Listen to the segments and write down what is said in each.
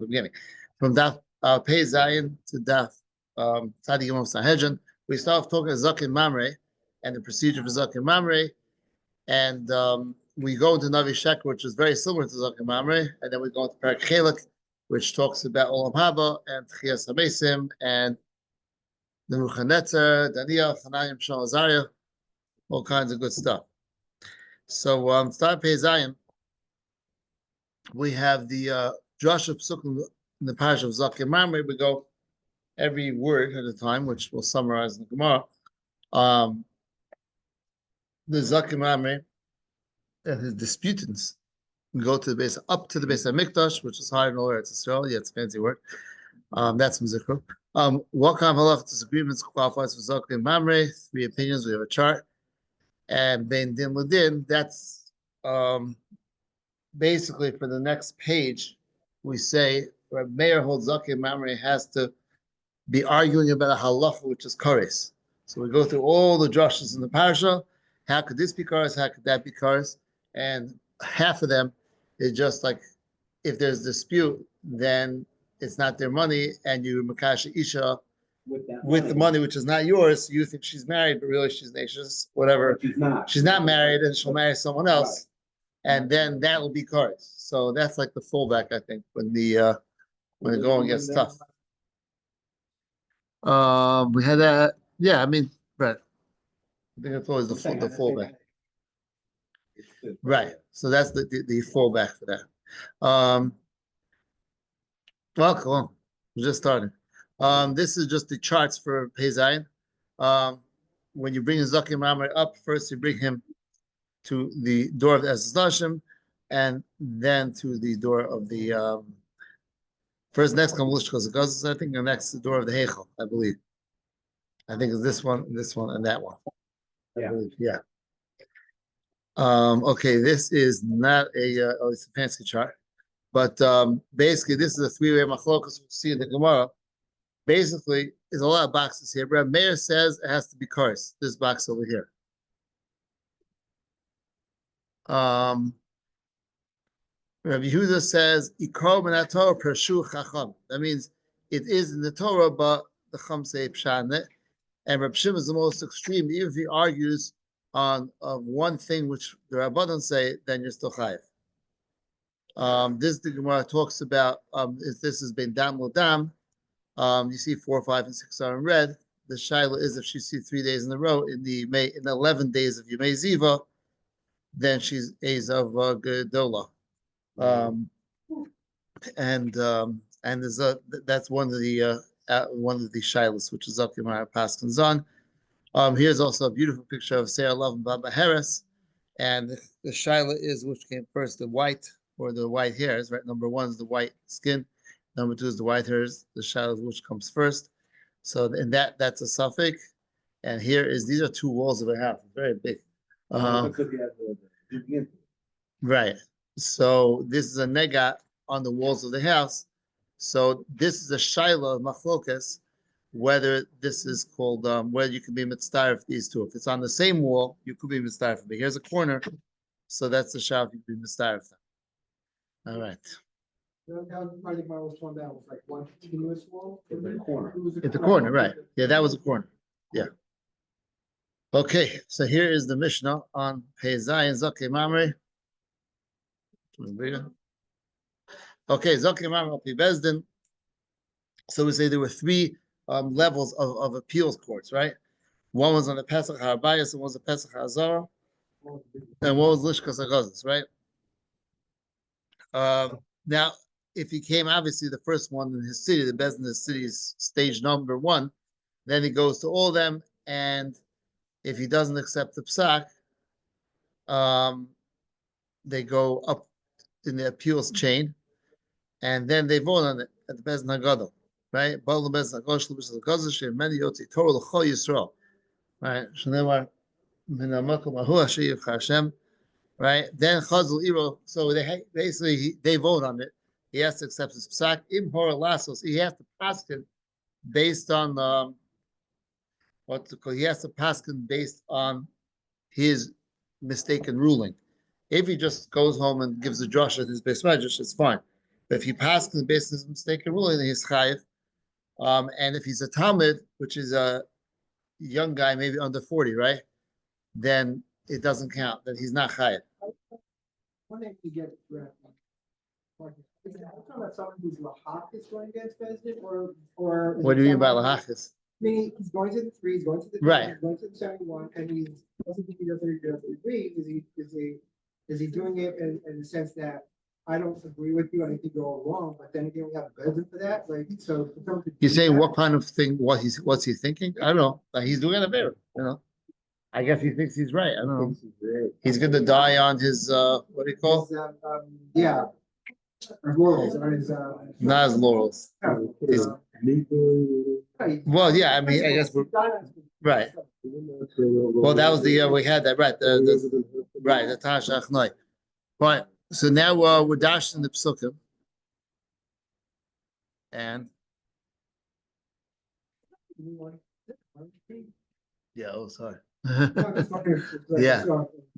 the beginning. From Daf Pei Zayin to Daf Tzadi Sanhedrin, we start off talking Zakin Mamre and the procedure for Zakin Mamre, and we go into Navi Sheker, which is very similar to Zakin Mamre, and then we go into Perak Chelik, which talks about Olam Haba and Tchias HaMesim and the Nebuchadnezzar, Daniel, Hanayim, Shal Azariah, all kinds of good stuff. So start Pei Zayin. We have the Joshua Pesukah in the parish of Zakin Mamre. We go every word at a time, which we'll summarize in the Gemara. The Zakin Mamre and his disputants go to the base, up to the base of Mikdash, which is higher than all Eretz Yisrael. Yeah, it's a fancy word. That's Mizikro. What kind of halachic disagreements qualifies for Zakin Mamre? 3 opinions. We have a chart. And Ben Din Ladin, that's basically for the next page, we say Meir holds Zakin Mamre has to be arguing about a halacha which is kares. So we go through all the drushes in the parasha. How could this be kares? How could that be kares? And half of them is just like if there's dispute, then it's not their money, and you makasha isha with the money which is not yours. You think she's married, but really she's nations, whatever. She's not married, and she'll marry someone else, and then that will be kares. So that's like the fallback, I think, when the going gets tough. We had that. Yeah, I mean, right. I think that's always the fallback. Right. So that's the fallback for that. Well, come on. We're just starting. This is just the charts for Pei Zayin. When you bring Zakin Mamre up, first you bring him to the door of the Eses Nashim, and then to the door of the first next comes Lishkas Gazas, I think, and next the door of the Heichel, I believe. I think it's this one, and that one. Yeah. Okay, this is not a it's a fancy chart, but basically this is a 3-way machlokas we'll see in the Gemara. Basically, there's a lot of boxes here. Reb Meir says it has to be kares. This box over here. Rabbi Yehuda says ikar min Torah pershu chacham. That means it is in the Torah, but the Chacham say pshat. And Reb Shimon is the most extreme. Even if he argues on one thing which the Rabbanan say, then you're still chayiv. This the Gemara talks about. If this has been dam l'dam, you see 4, 5, and 6 are in red. The shaila is if she sees 3 days in a row in the 11 days of Yemei Ziva, then she's Ezav Gedola. And there's that's one of the shilas, which is Zakin Mamre Paskin's on. Here's also a beautiful picture of Sarah Love and Baba Harris, and the shaila is which came first, the white or the white hairs, right? Number 1 is the white skin, number 2 is the white hairs. The shaila is which comes first. So in that's a suffix, and here is these are 2 walls of a house, very big. Right. So this is a nega on the walls of the house. So this is a shaila of machlokas, whether this is called whether you can be mitzvah for these 2. If it's on the same wall, you could be mitzvah. But here's a corner, so that's the shaila you can be mitzvah. All right. Was like one continuous wall in the corner. At the corner, right? Yeah, that was a corner. Yeah. Okay, so here is the Mishnah on Pei Zayin Zakin Mamre. Okay, Zakin Mamre Pi Bezdin. So we say there were 3 levels of appeals courts, right? One was on the Pesach HaRbayis, and one was the Pesach HaZara, and one was Lishkas HaGazos, right? Now, if he came, obviously, the first one in his city, the Bezdin in his city is stage number 1, then he goes to all of them, and if he doesn't accept the psak, they go up in the appeals chain, and then they vote on it at the Bezdin HaGadol, right? Right? Then Chazal Iro, so they vote on it. He has to accept his psak. Im hora lasos, he has to paskin based on he has to paskin based on his mistaken ruling. If he just goes home and gives a drush at his beis medrash, it's fine. But if he passes the basis of his mistaken ruling, then he's chayiv. And if he's a Talmud, which is a young guy, maybe under 40, right? Then it doesn't count. Then he's not chayiv. One thing to get is it talking about someone who's lahak is going against Bezdin, or What do you mean by lahachis? Meaning he's going to the 3, he's going to the 10, Right. he's going to the 71, and he doesn't think he doesn't agree. Is he doing it in the sense that I don't agree with you and I think you're all wrong, but then again we have a Bezdin for that, like so. You're saying what kind of thing? What's he thinking? I don't know. He's doing it a favor, you know. I guess he thinks he's right. I don't know. He's going to die on his what do you call? Yeah. Laurels on his Not his laurels. Well, yeah. I mean, I guess we're right. Well, that was the year we had that, right? Right, the Tash Achnoi. Right. So now we're dashing the psukim, and yeah. Oh, sorry. Yeah,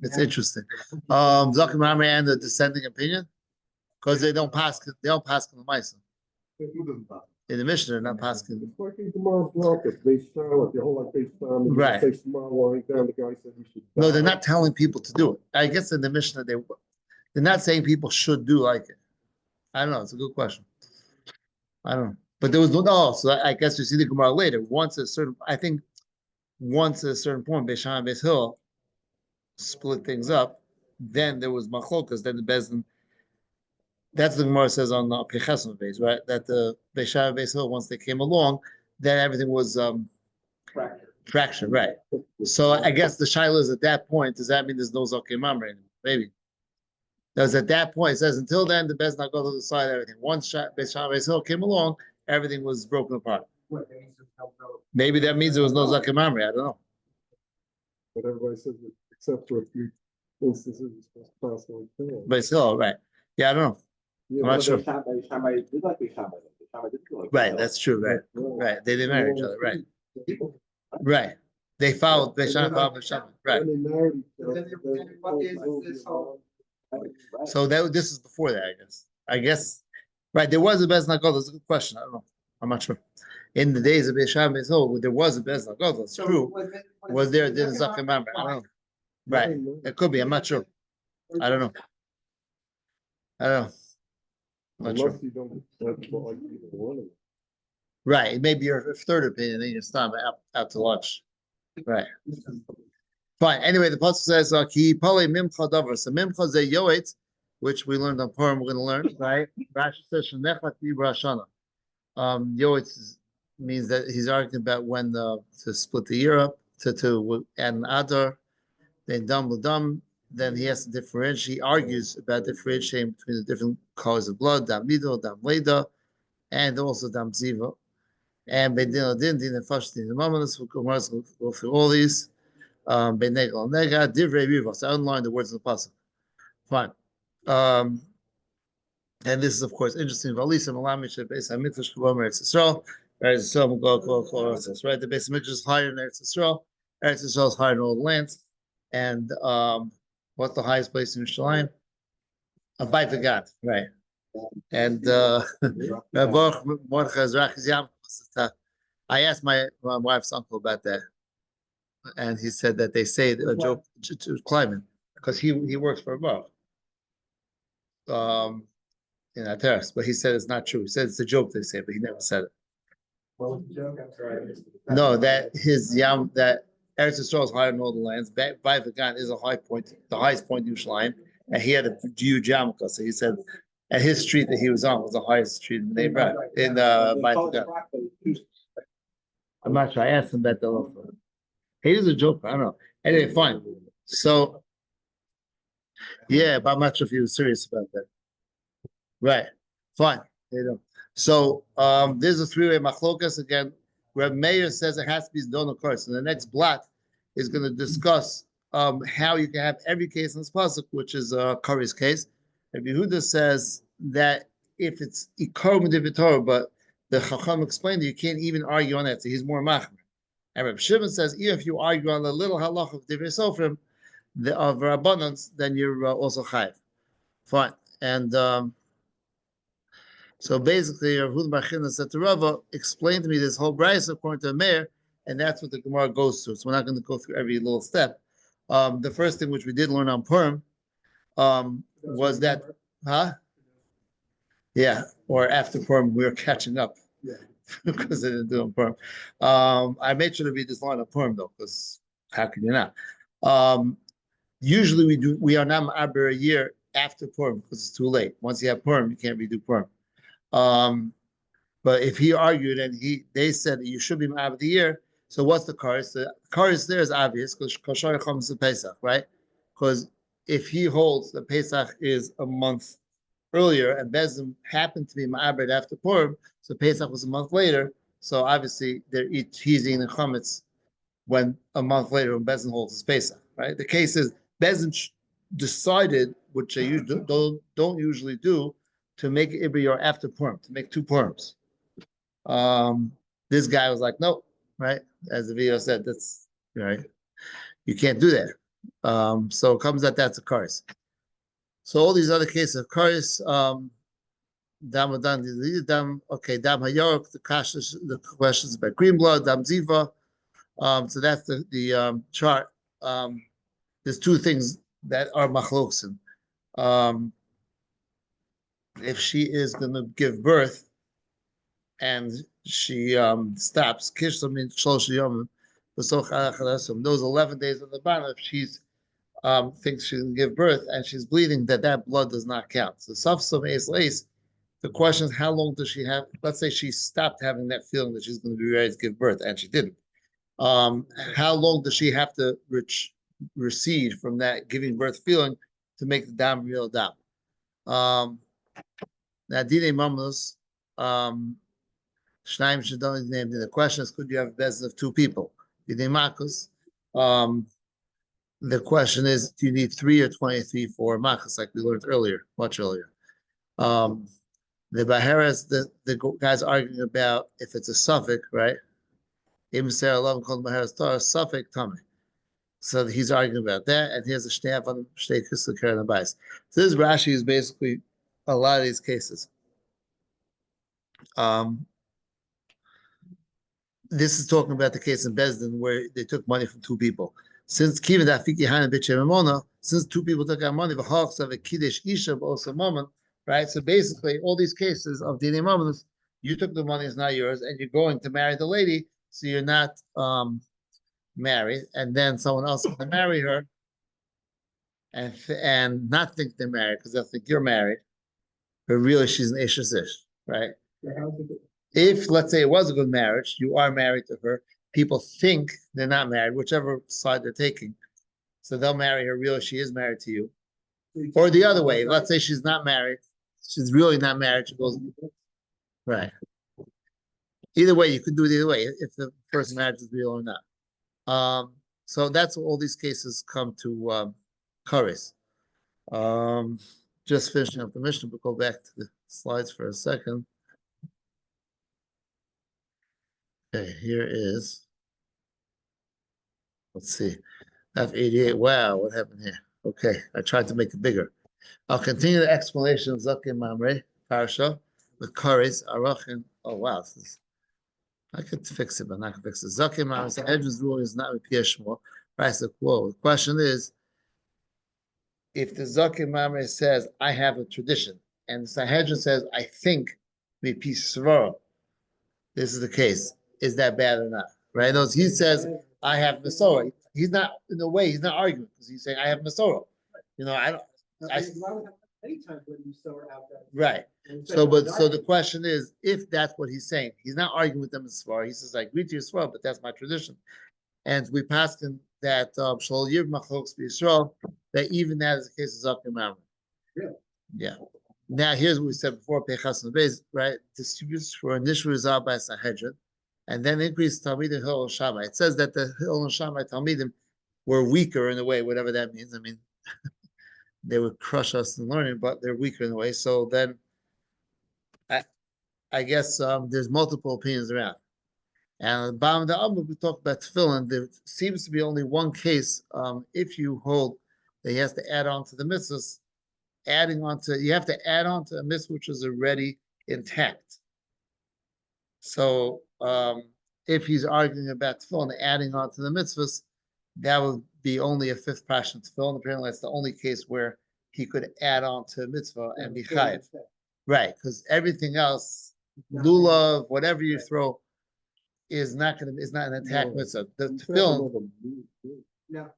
it's interesting. Zakim Mamre and the dissenting opinion, because they don't pass in the Maisa. In the Mishnah, they're not passing. Right. No, they're not telling people to do it. I guess in the Mishnah, they're not saying people should do like it. I don't know. It's a good question. I don't know. But there was no, so I guess we see the Gemara later. Once a certain point, Beishan and Beis Hill split things up. Then there was machlokas. Then the Bezdin. That's the Gemara says on the Pechesim base, right? That the Beishan and Beis Hill, once they came along, then everything was fractured, right? So I guess the shaila is at that point. Does that mean there's no Zakim Mamre anymore? Maybe. Because at that point, it says until then the Bezdin not go to decide everything. Once Beishan and Beis Hill came along, everything was broken apart. Maybe that means there was no Zakim Mamre. I don't know. But everybody says that except for a few instances, it's supposed to pass like that. But still, right? Yeah, I don't know. I'm not sure. Right, that's true. Right. They didn't marry each other. Right. They followed Beishan. Right. So this is before that, I guess. Right. There was a Bezdin Nagol. That's a good question. I don't know. I'm not sure. In the days of Beishan Beis Hill, there was a Bezdin Nagol. That's true. Was there? Didn't Zakim Mamre? I don't know. Right. It could be. I'm not sure. I don't know. Not Unless sure. you don't like either one of them. Right. It may be your third opinion, then you stop out to lunch. Right. Fine. Anyway, the pasuk says, "Ki pale mimcha davar." So mimcha ze yoetz, which we learned on Purim. We're going to learn, right? Rashi says, "Shenechat b'Rashana." Yoetz means that he's arguing about when to split the year up to add an adar, then dam l'dam. Then he has to differentiate. He argues about differentiating between the different colors of blood, dam mido, dam leda, and also dam ziva. And bedin adin din nefashti in the mamas. We'll go through all these. Benegel nega divrei rivas. I outline the words of the pasuk. Fine. And this is of course interesting. Valisa malamish beis hamikdash k'vam Eretz Yisrael. Eretz Yisrael right? The beis hamikdash is higher in Eretz Yisrael. Eretz Yisrael is higher in all the lands. And what's the highest place in Yerushalayim? By the God, right? And I asked my wife's uncle about that, and he said that they say a joke to Kleiman because he works for a bar in Ateres, but he said it's not true. He said it's a joke they say, but he never said it. What was the joke? I'm sorry. No, that Eretz Yisrael is higher than all the lands. By Vagan is a high point, the highest point in Yerushalayim, and he had a huge yarmulke. So he said, at his street that he was on was the highest street in the neighborhood in By Vagan. I'm not sure. I asked him about that also. He was a joker. I don't know. Anyway, fine. So, yeah, but I'm not sure if he was serious about that. Right. Fine. You know. So, there's a three-way machlokas again. Where Meir says it has to be done course. And the next blot is going to discuss how you can have every case in this pasuk, which is Kari's case. And Yehuda says that if it's ikar medivitor, but the Chacham explained that you can't even argue on that, so he's more machmer. And Reb Shimon says even if you argue on the little halach of divrei sofrim, of abundance, then you're also chayiv. Fine. And So basically, Rav Huda Bar China said to Rava, explain to me this whole brayso according to the mayor, and that's what the Gemara goes through. So we're not going to go through every little step. The first thing which we did learn on Purim was that, huh? Yeah, or after Purim, we were catching up. Yeah. Because they didn't do it on Purim. I made sure to read this line on Purim though, because how can you not? Usually we are not ma'aber a year after Purim because it's too late. Once you have Purim, you can't redo Purim. But if he argued and they said that you should be ma'aber the year, so what's the kares? The kares there is obvious because kashar comes to Pesach, right? Because if he holds that Pesach is a month earlier and Bezim happened to be ma'aber after Purim, so Pesach was a month later. So obviously he's eating chametz when a month later when Bezin holds his Pesach, right? The case is Bezin decided, which they don't usually do, to make Ibriyar after Purim, to make two Purims. This guy was like, nope, right? As the video said, that's right. You can't do that. So it comes that that's a kares. So all these other cases of kares, dam hayork, the questions about green blood, dam ziva. So that's the chart. There's two things that are machloksin. If she is going to give birth and she stops, those 11 days of the bottom, if she's thinks she can give birth and she's bleeding, that blood does not count. So the question is, how long does she have? Let's say she stopped having that feeling that she's going to be ready to give birth, and she didn't. How long does she have to recede from that giving birth feeling to make the dam real dam? Now, Dine Mamlos, Shnaim Shadon is named. The question is, could you have a bezin of two people? Dine Makus. The question is, do you need 3 or 23 for Makas, like we learned earlier, much earlier? The Baharas, the guys arguing about if it's a suffix, right? Even Sarah Love called Baharas Torah, suffix tummy. So he's arguing about that, and here's a stamp on Shtei Kisel Karen Abais. So this Rashi is basically a lot of these cases. This is talking about the case in Bezdin where they took money from two people. Since two people took our money, right? So basically, all these cases of Dine Mamonus, you took the money, it's not yours, and you're going to marry the lady, so you're not married, and then someone else is going to marry her, and not think they're married because they'll think you're married, but really she's an Ish, right? If, let's say, it was a good marriage, you are married to her, people think they're not married, whichever side they're taking. So they'll marry her, really she is married to you. Or the other way, let's say she's not married, she's really not married, she goes, right. Either way, you could do it either way, if the first marriage is real or not. So that's all these cases come to kares. Just finishing up the mission, we'll go back to the slides for a second. Okay, here is, let's see, F88. Wow, what happened here? Okay, I tried to make it bigger. I'll continue the explanation of Zakim Mamre, Parsha, with kares, Arachin. Oh, wow. I could fix it, but I'm not going to fix it. Zakim Mamre, Sanhedrin's rule is not with Shmuel. Right, so, whoa. The question is, if the Zakim Mamre says, I have a tradition, and the Sanhedrin says, I think, Mipi Svara, this is the case. Is that bad or not? Right? No, he says, I have Masorah. He's not, in a way, he's not arguing because he's saying, I have Masorah. You know, I don't. Anytime when you saw her out there. Right. So the question is, if that's what he's saying, he's not arguing with them as far. He says, I agree to your Yisroel, but that's my tradition. And we passed in that Shol Yiv Machloks Yisroel, that even that is the case of Zakim Mamre. Really? Yeah. Now here's what we said before, Pechas and Beis, right? Distributes for initial result by Sanhedrin, and then increase Talmidim Hillel Shammai. It says that the Hillel Shammai Talmidim were weaker in a way, whatever that means. I mean, they would crush us in learning, but they're weaker in a way. So then, I guess there's multiple opinions around. And at the bottom of the album, we talk about tefillin. There seems to be only one case. If you hold that he has to add on to the mitzvahs, you have to add on to a mitzvah which is already intact. So if he's arguing about tefillin and adding on to the mitzvahs, that would be only a fifth passion tefillin. Apparently, that's the only case where he could add on to a mitzvah and be chayiv. Right, because everything else, lulav, whatever you throw, is not an intact mitzvah. The tefillin, No.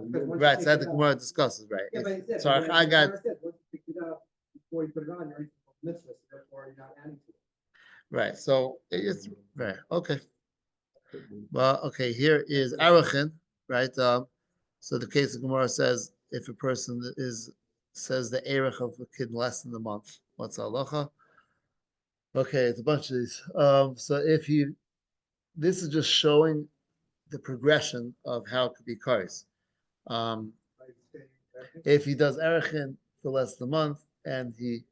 right? So that the Gemara discusses, right? Yeah, but it said, So I got once you pick it up before you put it on, you're mitzvah, so therefore you're not adding to it. right. So it's right. Okay. Well, okay. Here is arachin, right? So the case of Gemara says if a person says the erech of a kid less than a month, what's halacha? Okay, it's a bunch of these. So if this is just showing the progression of how it could be kares. If he does erachin for less than a month and he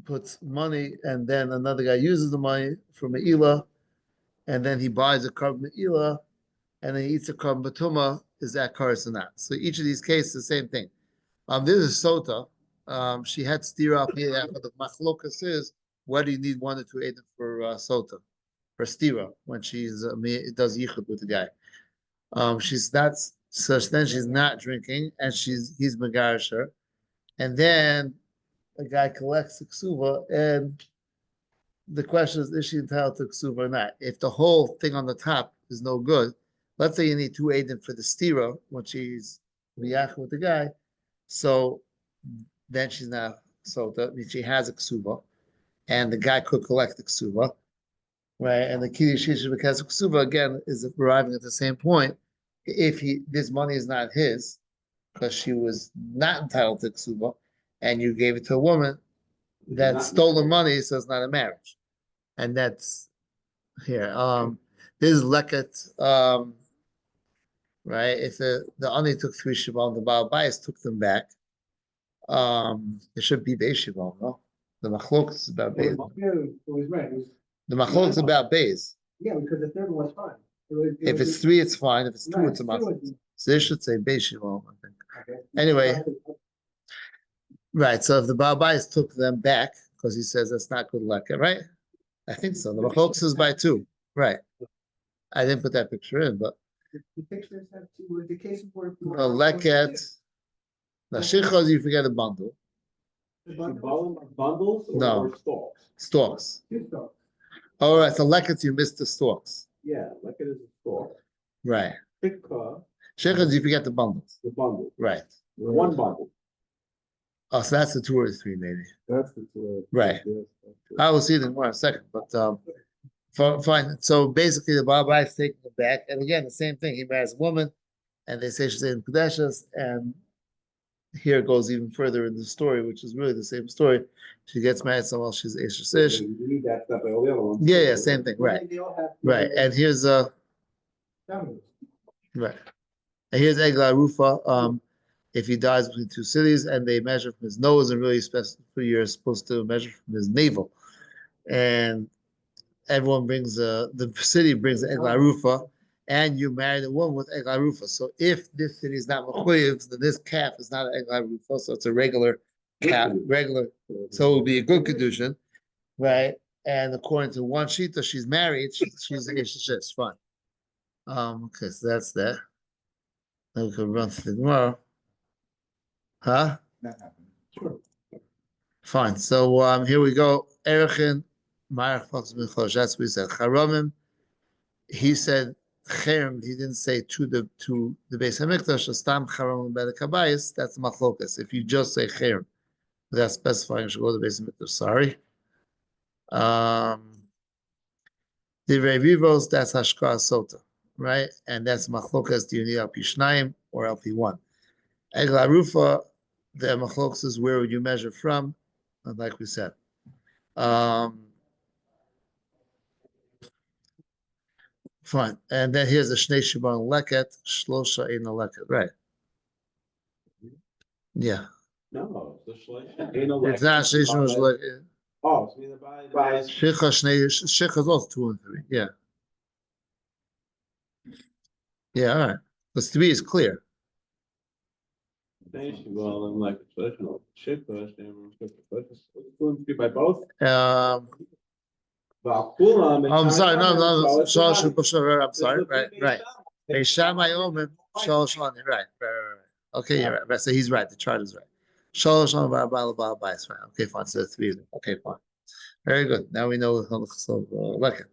puts money and then another guy uses the money for me'ilah and then he buys a carbon me'ilah and then he eats a carbon batuma, is that kares or not? So each of these cases, the same thing. This is sota. She had stira up here, but the machlokas is whether you need 1 or 2 edim for sota, for stira, when she's does yichud with the guy. She's not, so then she's not drinking, and he's megarish her, and then a guy collects the ksuva, and the question is she entitled to ksuva or not? If the whole thing on the top is no good, let's say you need 2 edim for the stira when she's miyach with the guy, so then she's not sota. I mean, she has a ksuva, and the guy could collect the ksuva, right? And the kiddush because ksuva again is arriving at the same point. If this money is not his, because she was not entitled to ksuva, and you gave it to a woman, that stolen money, so it's not a marriage, and that's here. This is leket, right? If the ani took 3 shivam, the Baal Bayis took them back. It should be beis shivam, no? The machlok is about beis. Yeah, it was right. The machlok is about beis. Yeah, because the third one was fine. If it's 3, it's fine. If it's 2, it's a machlok. So they should say beis shivam, I think. Okay. Anyway, right. So if the Baal Bayis took them back because he says that's not good leket, right? I think so. The machlok is by 2, right? I didn't put that picture in, but the pictures have to the case where leket. Now shichos, you forget a bundle. Bundles No. or stalks? Stalks. 2 stalks. All right. So lekets, you missed the stalks. Yeah, like it is a stalk. Right. Shikha, Shichos, you forget the bundles. the bundle. Right. One bundle. Oh, so that's the 2 or the 3, maybe. That's the. Right. I will see it in more in a second, but fine. So basically, the Baal Bayis taking it back, and again, the same thing. He marries a woman, and they say she's in Kadeshas, and here it goes even further in the story, which is really the same story. She gets married to someone else, she's Esher Sish. You need that stuff, all the other ones. Yeah, same thing, right. They all have Right. And here's dominoes. right. And here's Egla Rufa. If he dies between 2 cities and they measure from his nose, and really you're supposed to measure from his navel. And everyone brings the city brings an Egla Rufa, and you marry the woman with Egla Rufa. So if this city is not mechuyev, then this calf is not an Egla Rufa, so it's a regular calf, so it would be a good kedushin, right? And according to one shita, she's married, she's a Ishish, fine. Okay, so that's that. Then we can run through the tomorrow. Huh? Sure. Fine. So here we go. Erechin, Marach Fox Minchosh. That's what he said. Charamim. He said Cherem. He didn't say to the Beis Hamikdash. Stam Charamim B'Ele Kabayis. That's machlokas. If you just say Cherem without specifying, you should go to the Beis Hamikdash. Sorry. Divrei Vivos. That's Hashkar Sota, right? And that's machlokas. Do you need LP Shnayim or LP 1? Egla Rufa, the machlokas is where would you measure from, like we said. Fine. And then here's the Shnei Shibon Leket, Shlosha Ein Leket, right? Yeah. No, it's the shlish. It's not Shnei Shibon Leket. Oh, it's me the buy. Shicha is also 2 and 3, yeah. Yeah, all right. Because 3 is clear. By both? I'm sorry, no, I'm sorry, right. Beishamai Omer, Shalosh Ani, right. Okay, you're right. So he's right. The chart is right. Shalosh Ani, Ba'al, right. Okay, fine. So 3. Okay, fine. Very good. Now we know Lekha.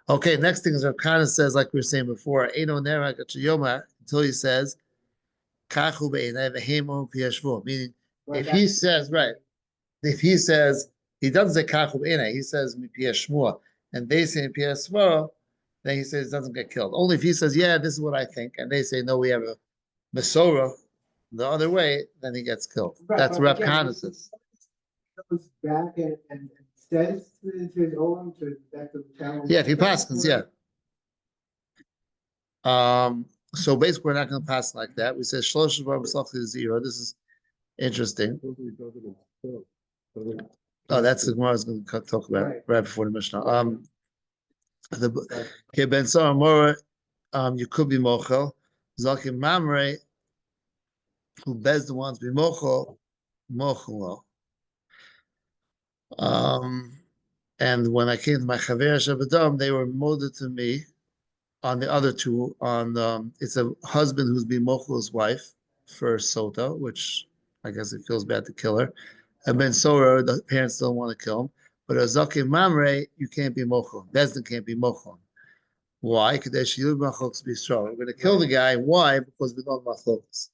Okay, next thing is Rav Kana says, like we were saying before, Eino Nera Gachayoma, until he says, Kachu Be'enai V'heimo Piyashvu. Meaning, if he says, right, if he says, he doesn't say Kachu Be'enai, he says Piyashmua, and they say Piyashvu, then he says doesn't get killed. Only if he says, yeah, this is what I think, and they say, no, we have a Mesora the other way, then he gets killed. Right, That's but Rav again, Kana if he says. goes back and says to his own, to back to the town. Yeah, if he passes, yeah. So basically, we're not going to pass like that. We say Shlosh Bar B'Slach is 0. This is interesting. Oh, that's the Gemara is going to talk about right before the Mishnah. Okay, Ben Sar Mora, you could be Mochel. Zakim Mamre, who best the ones be Mochel, Mochel. And when I came to my Chaver Shabbatam, they were molded to me on the other two. On it's a husband who's been Mochel's wife for Sota, which I guess it feels bad to kill her. And Ben Sora, the parents don't want to kill him. But a Zakim Mamre, you can't be Mochel. Bezdin can't be Mochel. Why? Kadesh Yilub Machloks B'Yisrael. We're going to kill the guy. Why? Because we don't Machloks.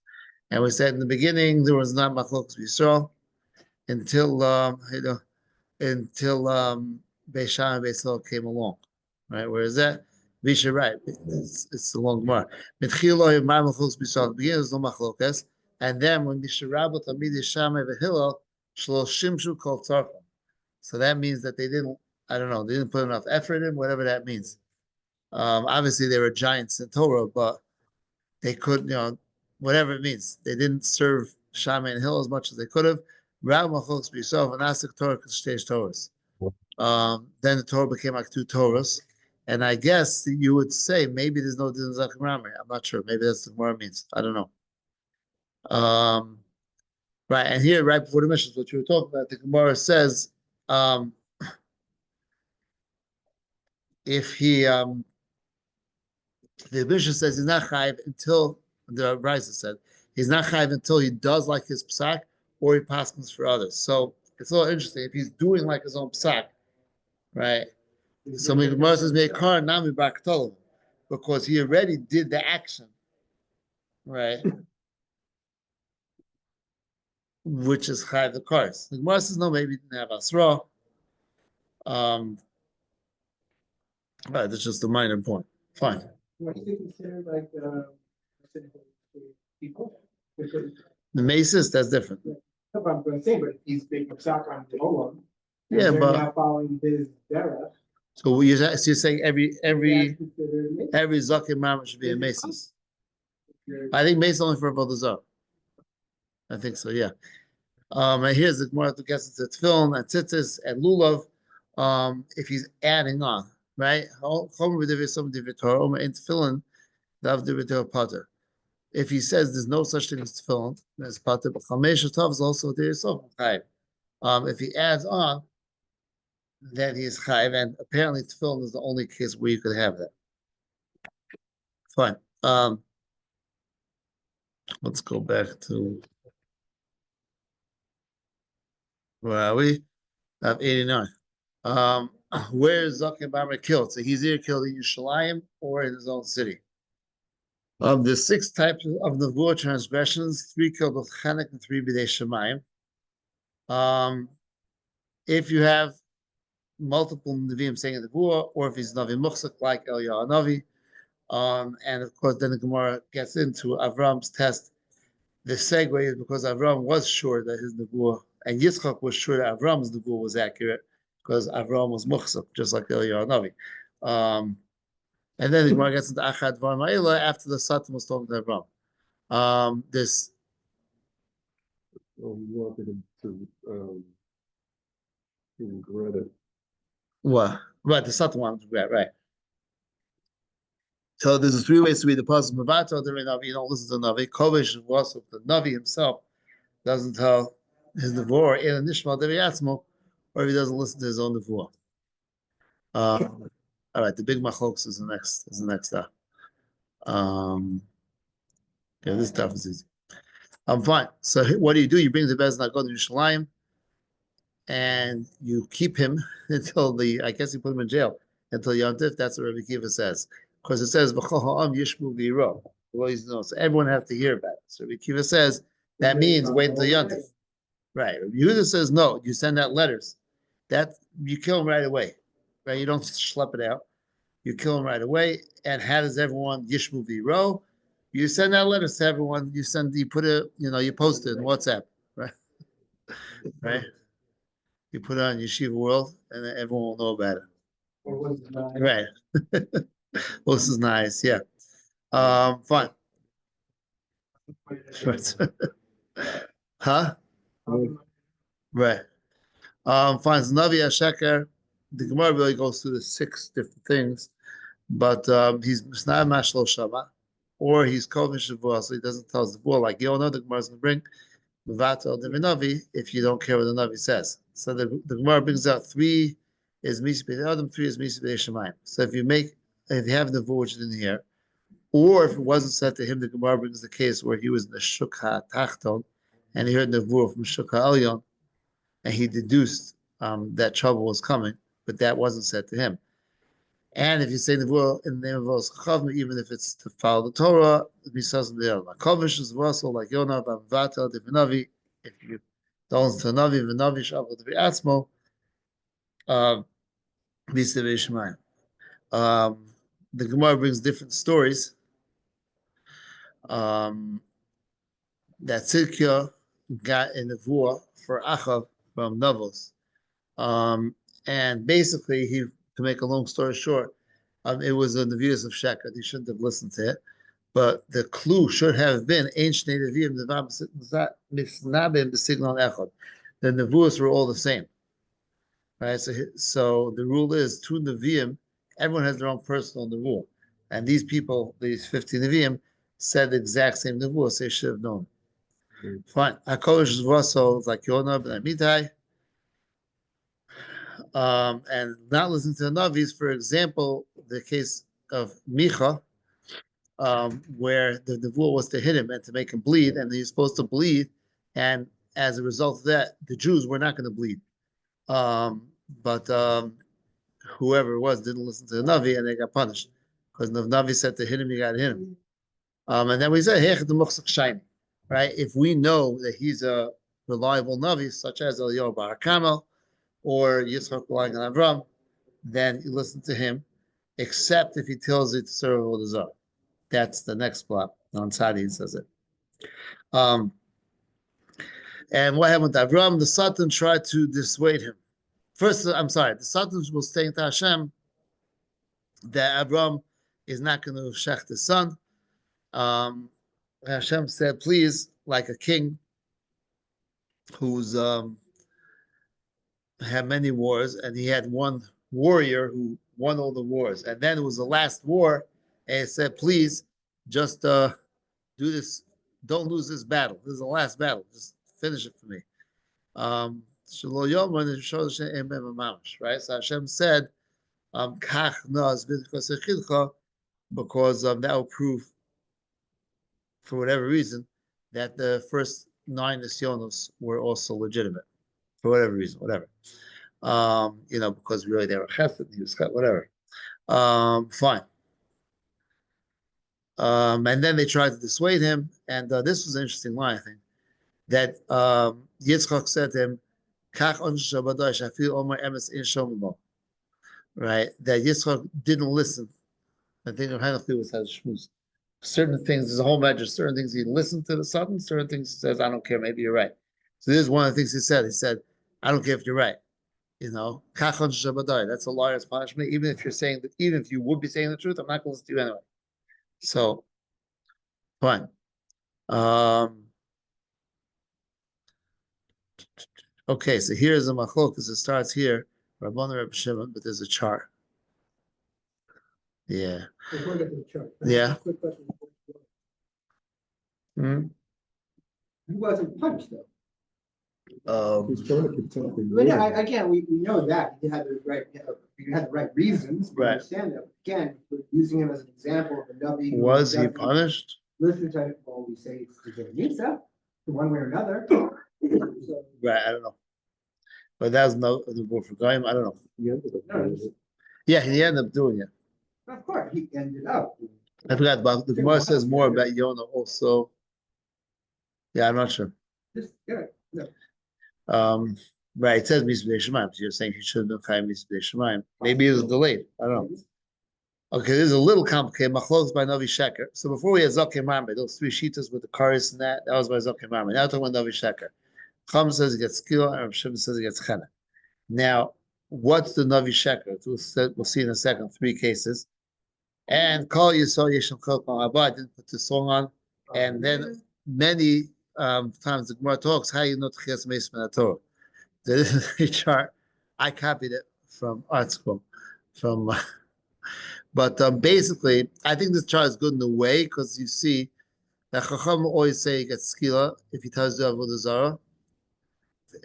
And we said in the beginning there was not Machloks B'Yisrael until Beishan and Beisal came along. Right? Where is that? Visha, right? It's a long mar. Mitchilo Mar Machloks B'Yisrael. The beginning there's no Machlokas, and then when Misha Rabot Amid Yisham V'Hillel Shlo Shimshu Kol Tzarchim. So that means that they didn't. I don't know. They didn't put enough effort in. Whatever that means. Obviously, they were giants in Torah, but they could, whatever it means. They didn't serve Shammai and Hill as much as they could have. Then the Torah became like 2 Torahs. And I guess you would say maybe there's no Din Zakim Ramri. I'm not sure. Maybe that's the Gemara means. I don't know. Right. And here, right before the Mishnah, what you were talking about, the Gemara says, if he, the Mishnah says he's not chayiv until the Raisa said he's not chayiv until he does like his psak or he paskins for others. So it's a little interesting if he's doing like his own psak, right? So the Gemara says meikar nami b'aktol because he already did the action, right? Which is chayiv the cars. The Gemara says no, maybe he didn't have asra. Right, that's just a minor point. Fine. What do you consider like people? Because The Maseches, that's different. no, but I'm going to say, but he's making psak on the Olam. Yeah, they're but now following his Dera. so you're saying every That's considered maybe. Zakim Mama should be a Maseches. You're- I think Maseches only for Avodah Zarah. I think so, yeah. And here's the Gemara to guess it's Tefillin and Tzitzis and Lulav. If he's adding on, right? If he says there's no such thing as Tefillin, there's Pater, but Chamesh Tov is also there yourself. If he adds on, then he is Chayiv, and apparently Tefillin is the only case where you could have that. Fine. Let's go back to where are we? 89. Where is Zakim Bamra killed? So he's either killed in Yerushalayim or in his own city. Of the 6 types of Nevuah transgressions, 3 killed with Chenek and 3 b'dei Shemayim. If you have multiple Nevi'im saying a Nevuah, or if he's Navi Muchsak like Eliyahu Navi, and of course then the Gemara gets into Avram's test. The segue is because Avram was sure that his Nevuah, and Yitzchak was sure that Avram's Nevuah was accurate, because Avram was Muchsak, just like Eliyahu Navi. And then the Gemara gets into Achad Var Ma'ila after the Satan was talking to Avram. This. Well, we wanted him to regret it. What? Right, the Satan wanted to regret, right. So there's three ways to read the pasuk. Mavato the Navi, you don't listen to the Navi. Kovish was the Navi himself doesn't tell his nevuah in Nishma Deviatzmo, or if he doesn't listen to his own nevuah. All right, the big machlokes is the next stuff. Yeah, this stuff is easy. I'm fine. So what do? You bring the Bezdin go to Yerushalayim, and you keep him until I guess you put him in jail until Yom Tif. That's what Rabbi Kiva says, because it says B'chol ha'am yishmu v'yiro. So everyone has to hear about it. So Rabbi Kiva says that means wait until Yom Tif. Right. Rabbi Yehuda says no. You send out letters. That you kill him right away. Right. You don't schlep it out. You kill him right away. And how does everyone yishmu v'yiro? You send out letters to everyone. You put it. You post it in WhatsApp. Right. Right. You put it on Yeshiva World, and then everyone will know about it. Right. Well, this is nice. Yeah. Fine. Huh? Right. Fine. So Navi Hasheker. The Gemara really goes through the 6 different things, but he's not Mashlo Shama, or he's Kovish Shavua, so he doesn't tell us the bull. Like you all know, the Gemara is going to bring Mevatel the Navi if you don't care what the Navi says. So the Gemara brings out 3 is Misi B'nei Adam, 3 is Misi B'nei Shemayim. So if you have the which is in here, or if it wasn't said to him, the Gemara brings the case where he was in the Shuk HaTachton and he heard the Nevuah from Shuk HaElyon and he deduced that trouble was coming, but that wasn't said to him. And if you say Nevuah in the name of Os Chavim, even if it's to follow the Torah, Misas the Kovish is also like Yonah, Vatel, Divinavi, if you don't listen to Navi, Vinavi, Shabbat, Viatzmo, Misa Vishmayim. The Gemara brings different stories. That Tzidkiah got a nevuah for Achav from Navos. And basically, to make a long story short, it was a nevuah of Sheker. He shouldn't have listened to it. But the clue should have been ancient Nevi'im, the nevuahs were all the same. Right? So the rule is 2 Nevi'im, everyone has their own personal nevuah. And these people, these 50 Nevi'im, said the exact same nevuah, so they should have known. Fine. HaKodesh is also like Yonah ben Amitai. And not listening to the Navis, for example, the case of Micha, where the nevuah was to hit him and to make him bleed, and he's supposed to bleed, and as a result of that, the Jews were not going to bleed. But whoever it was didn't listen to the Navi, and they got punished. Because the Navi said to hit him, you got to hit him. And then we said, right? If we know that he's a reliable Navi, such as Eliyahu Bar Kamel or Yitzchak relying on Avram, then you listen to him, except if he tells you to serve all the Zah. That's the next block. On Sadi says it. And what happened with Avram? The Satan tried to dissuade him. First, the Satan was saying to Hashem that Avram is not going to shech the son. Hashem said, please, like a king who's had many wars, and he had one warrior who won all the wars. And then it was the last war, and he said, please, just do this. Don't lose this battle. This is the last battle. Just finish it for me. Right? So Hashem said, because that will prove, for whatever reason, that the first 9 Nisyonos were also legitimate, for whatever reason, whatever. Because really they were chesed, he was whatever. Fine. And then they tried to dissuade him, and this was an interesting line, I think, that Yitzchak said to him, right? That Yitzchak didn't listen. I think Hanachli was has shmuz. Certain things, there's a whole bunch of certain things he listened to the Satan, certain things he says, I don't care, maybe you're right. So this is one of the things he said. He said, I don't care if you're right. That's a liar's punishment. Even if you would be saying the truth, I'm not going to listen to you anyway. So, fine. Okay, so here's a machlok, because it starts here, Rabbana Reb Shimon, but there's a chart. Yeah. Before we get to the chart. Yeah. Quick question. Hmm. He wasn't punched though. He's trying to protect the. But again, we know that he had the right, you had the right reasons, we Right. understand that. Again, we're using him as an example of a Navi. who Was he doesn't punished? Listen to, well, we say it's a Nisa, one way or another. So, Right, I don't know. But that was no the book for Goyim, I don't know. He ended up doing it. Yeah, he ended up doing it. of course, he ended up. I forgot about the Gemara says more about Yonah also. Yeah, I'm not sure. Just, yeah, no. Right, it says Misbei Shemaim. So you're saying he should have been Chayim Misbei Shemaim. Maybe it was delayed. I don't know. Okay, this is a little complicated. Machlokes by Navi Sheker. So before we had Zakei Mamre, those three shitas with the karis and that was by Zakei Mamre. Now we're talking about Navi Sheker. Chum says he gets skill, and Rav Shimon says he gets chena. Now, what's the Navi Sheker? We'll see in a second, three cases. And Kol Yisrael Yeshem Chok Abba, I didn't put the song on. And then many times the Gemara talks, how you know Tchias Meis Min HaTorah. This is a chart. I copied it from art school. But basically, I think this chart is good in a way because you see that Chacham always say he gets skila if he tells you Avodah Zarah.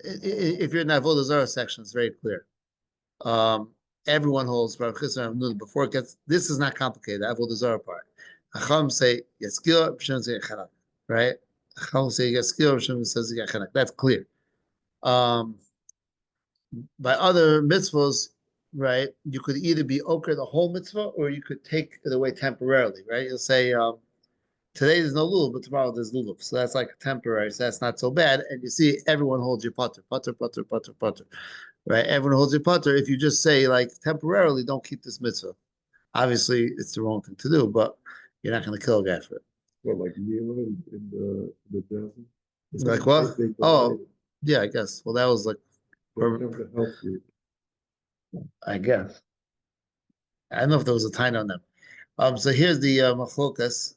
If you're in the Avodah Zarah section, it's very clear. Everyone holds before it gets. This is not complicated. The Avodah Zarah part. Chacham say get skila, Shimon say chenak, right? Chacham say get skila, Shimon says get chenak. That's clear. By other mitzvahs, right, you could either be okay the whole mitzvah or you could take it away temporarily, right? You'll say, today there's no lulav, but tomorrow there's lulav. So that's like temporary, so that's not so bad. And you see, everyone holds your putter, right? Everyone holds your putter. If you just say, like, temporarily, don't keep this mitzvah. Obviously, it's the wrong thing to do, but you're not going to kill a guy for it. What, like Mila in the desert? It's like, what? Oh, yeah, I guess. Well, that was like, I guess. I don't know if there was a time on them. So here's the machlokas.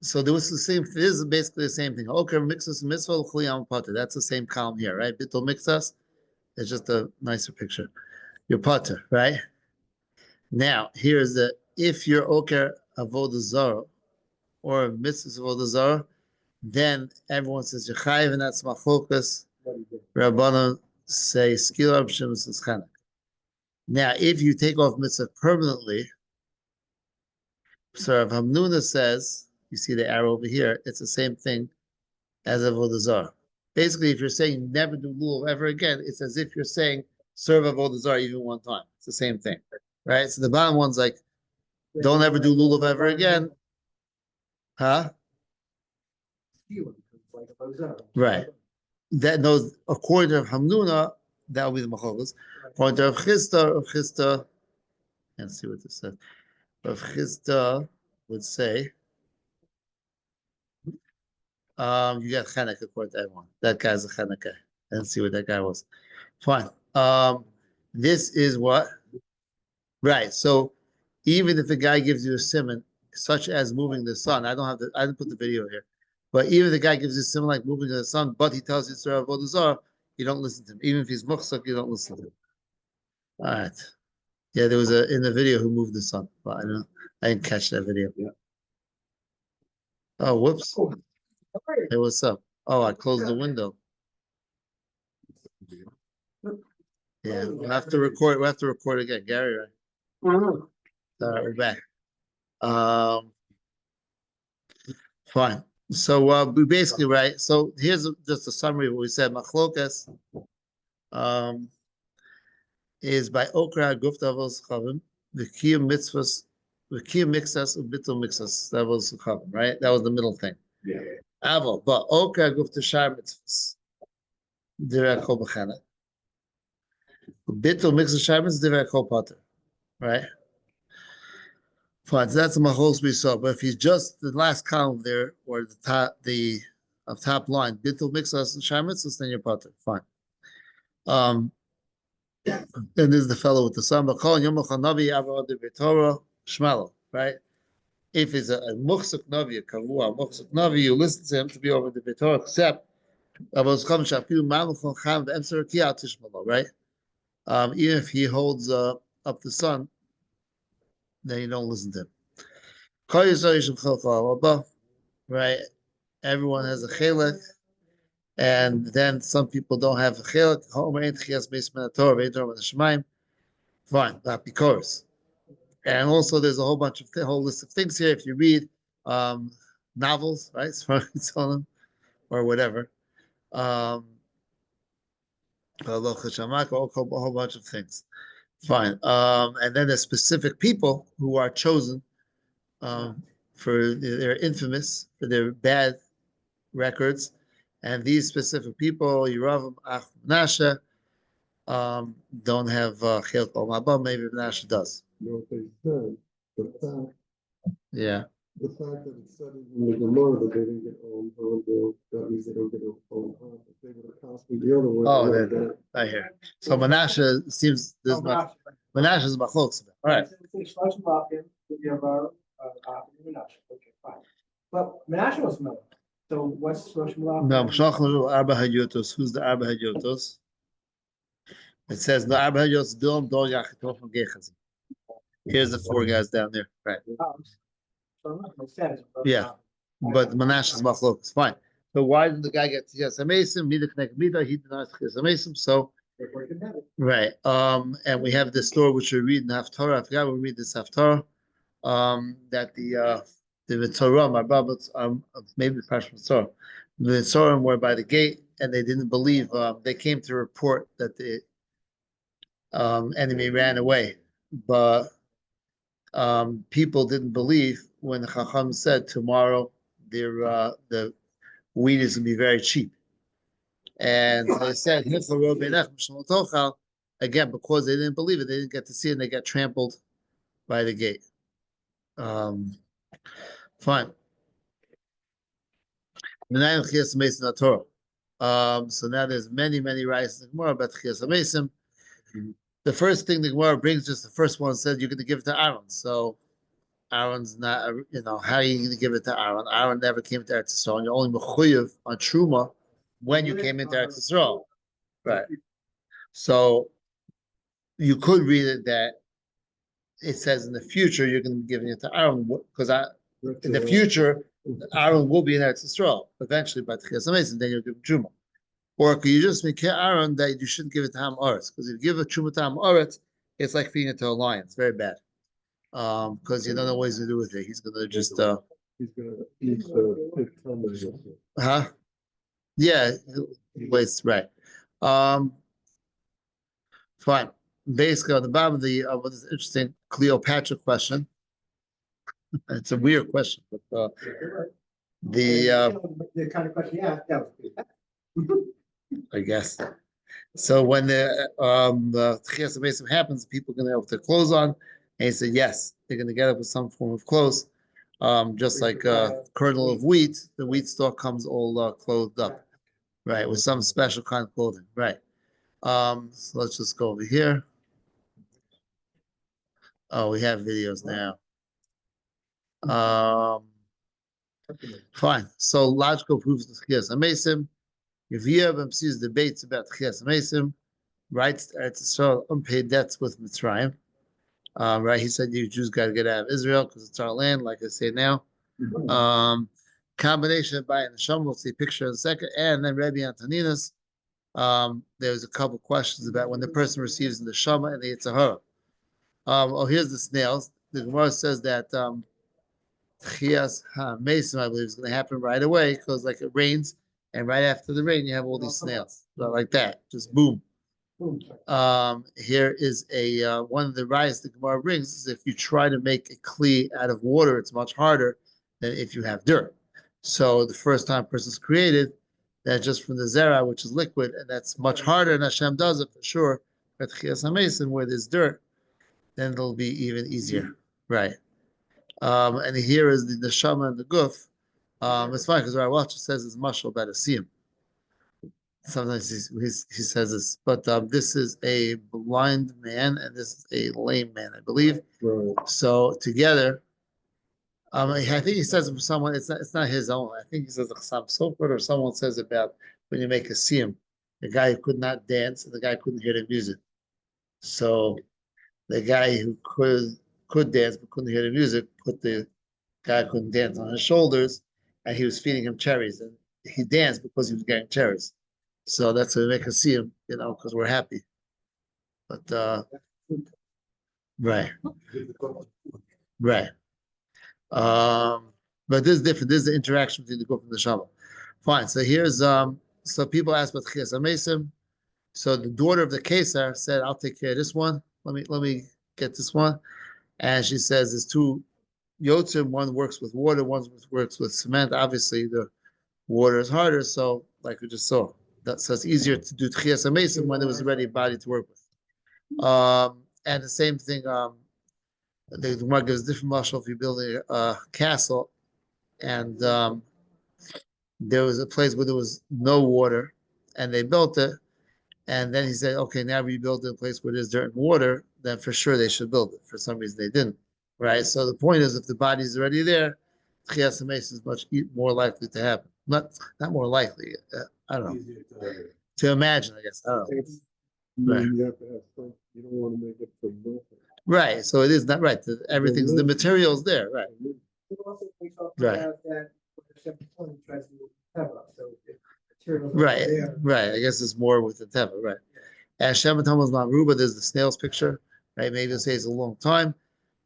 So there was the same. This is basically the same thing. Okay, mixus mitzvah l'chuliyam potter. That's the same column here, right? Bittul mixus. It's just a nicer picture. Your potter, right? Now here's the if you're oker avodah zarah or mitzvah avodah zarah, then everyone says yechayiv, and that's machlokas. Rabbanan say skila b'shem says chanak. Now, if you take off mitzvah permanently, so Rav Hamnuna says, you see the arrow over here, it's the same thing as Avodah Zarah. Basically, if you're saying never do lulav ever again, it's as if you're saying serve Avodah Zarah even one time. It's the same thing, right? So the bottom one's like, don't ever do lulav ever again. Huh? Right. That knows, according to Rav Hamnuna, that will be the machlokes. According to Rav Chisda, let's see what this says. Rav Chisda would say, you got chenek according to everyone. That guy's a chenek guy. I didn't see what that guy was. Fine. This is what? Right. So even if a guy gives you a simon, such as moving the sun, I didn't put the video here, but even if the guy gives you a simon like moving the sun, but he tells you Surah Avodah Zarah, you don't listen to him. Even if he's muhsak, you don't listen to him. All right. Yeah, there was in the video who moved the sun, but I didn't catch that video. Yeah. Oh, whoops. Hey, what's up? Oh, I closed the window. Yeah, we'll have to record. We'll have to record again, Gary. Right? All right, we're back. Fine. So we basically right. So here's just a summary of what we said. Machlokas is by okra guftavos chavim the kiyum mitzvahs, the kiyum mixas ubitul mixas. That was chavim, right? That was the middle thing. Yeah. Avo, but okra guftashar mitzvahs. Direk kol b'chana. Bitul mixas shar mitzvahs direk kol pater, right? Fine, so that's the mahos we saw. But if he's just the last column there, or the top line, bitul mixas and shar mitzvahs, then you're pater. Fine. And this is the fellow with the son. Right? If it's a muhsuk navi, a kavua, muhsuk navi, you listen to him to be over the Torah, except right? Even if he holds up the sun, then you don't listen to him. Kol Yisrael Yishem Chelek Olam Haba, right? Everyone has a chelik, and then some people don't have a chelik. Homer ain't chias beis min haTorah, ve'ein Torah min hashemayim. Fine, that because. And also, there's a whole bunch of whole list of things here. If you read novels, right, or whatever, a whole bunch of things. Fine. And then there's specific people who are chosen they're infamous for their bad records. And these specific people, Yeravam, Ach, Menashe, don't have Chilk Olam Haba. Maybe Menashe does. You know what they said? Yeah. The fact that it's said in the Gemara that they didn't get Olam Haba, that means they don't get Olam Haba. If they would have constantly the other way. Oh, then I hear. So Menashe seems there's Menashe is machlokes. All right. But Menashe was no. So what's Rosh Malach? No, Arba Hayotos. Who's the Arba Hayotos? It says the Arba Hayotos Dom Dol Yachitov from Gechazi. Here's the four guys down there. Right. Yeah. But Menashe is machlokes. Fine. So why did the guy get Chias HaMesim? Neither connect Mida. He denies Chias HaMesim. So right. And we have this story which we read in Haftarah. I forgot we read this Haftarah. That the Torah, my brothers, maybe the Pashas Torah, the Torah were by the gate, and they didn't believe. They came to report that the enemy ran away, but people didn't believe when the Chacham said tomorrow the wheat is going to be very cheap, and they said again because they didn't believe it, they didn't get to see it, and they got trampled by the gate. Fine. So now there's many rights in the Gemara about Chias HaMesim. The first thing the Gemara brings, just the first one said you're going to give it to Aaron. So Aaron's not, how are you going to give it to Aaron? Aaron never came to Eretz Yisrael. You're only mechuyev on Truma when you came into Eretz Yisrael. Right. So you could read it that it says in the future you're going to be giving it to Aaron because in the future Aaron will be in Eretz Yisrael eventually by Chias HaMesim, then you'll give him Truma. Or could you just make Aaron that you shouldn't give it to Ham Oretz? Because if you give a Truma to Ham Oretz, it's like feeding it to a lion. It's very bad. Because you don't know what he's going to do with it. He's going to just he's going to eat the huh? Yeah, waste right. Fine. Basically, on the bottom of the this interesting Cleopatra question. It's a weird question, but the kind of question you asked, that was I guess. So when the Chias HaMesim happens, people are going to have their clothes on, and he said yes, they're going to get up with some form of clothes, just like a kernel of wheat. The wheat stalk comes all clothed up, right, with some special kind of clothing, right. So let's just go over here. Oh, we have videos now. Fine. So logical proofs of Chias HaMesim. Yeviyah sees debates about Chias HaMesim. Rights to Eretz Yisrael, unpaid debts with Mitzrayim. Right. He said you Jews got to get out of Israel because it's our land, like I say now. Combination of Bayit and Neshama. We'll see a picture in a second, and then Rabbi Antoninus. There's a couple questions about when the person receives the Neshama and the Yitzhahara. Here's the snails. The Gemara says that Chias HaMesim, I believe, is going to happen right away because like it rains, and right after the rain, you have all these snails. So like that, just boom. Here is a one of the rights the Gemara brings is if you try to make a kli out of water, it's much harder than if you have dirt. So the first time a person's created, that's just from the zera, which is liquid, and that's much harder, and Hashem does it for sure. But Chias HaMesim, where there's dirt, then it'll be even easier, right? And here is the neshama and the guf. It's fine because our watcher says it's mashal about a siyum. Sometimes he says this, but this is a blind man and this is a lame man, I believe. Right. So together, I think he says it for someone. It's not his own. I think he says Chasam Sofer or someone says about when you make a siyum, the guy who could not dance and the guy who couldn't hear the music. So the guy who could dance but couldn't hear the music, put the guy who couldn't dance on his shoulders, and he was feeding him cherries, and he danced because he was getting cherries. So that's what we make us see him, because we're happy. But right, right. But this is different. This is the interaction between the guf and the shama. Fine. So here's so people ask about Chias HaMesim. So the daughter of the Kesar said, "I'll take care of this one. Let me get this one." And she says, "There's two yotzim. One works with water. One works with cement. Obviously, the water is harder. So, like we just saw, so it's easier to do Chias HaMesim when there was already a body to work with." And the same thing. The Gemara gives different mashal if you're building a castle, and there was a place where there was no water, and they built it. And then he said, okay, now we build a place where there's dirt and water, then for sure they should build it. For some reason they didn't, right? So the point is, if the body's already there, Chias HaMesim is much more likely to happen. Not more likely. I don't know. To imagine, I guess. I don't know. Right. You have to have some, you don't want to make it for nothing. Right. So it is not right. Everything's the material's there, right? It also makes up Right. that what the second point tries to have up, so if materials are Right, there. right. I guess it's more with the teva, right? And Shem Thomas Mamruba, there's the snail's picture, right? Maybe it'll say it's a long time.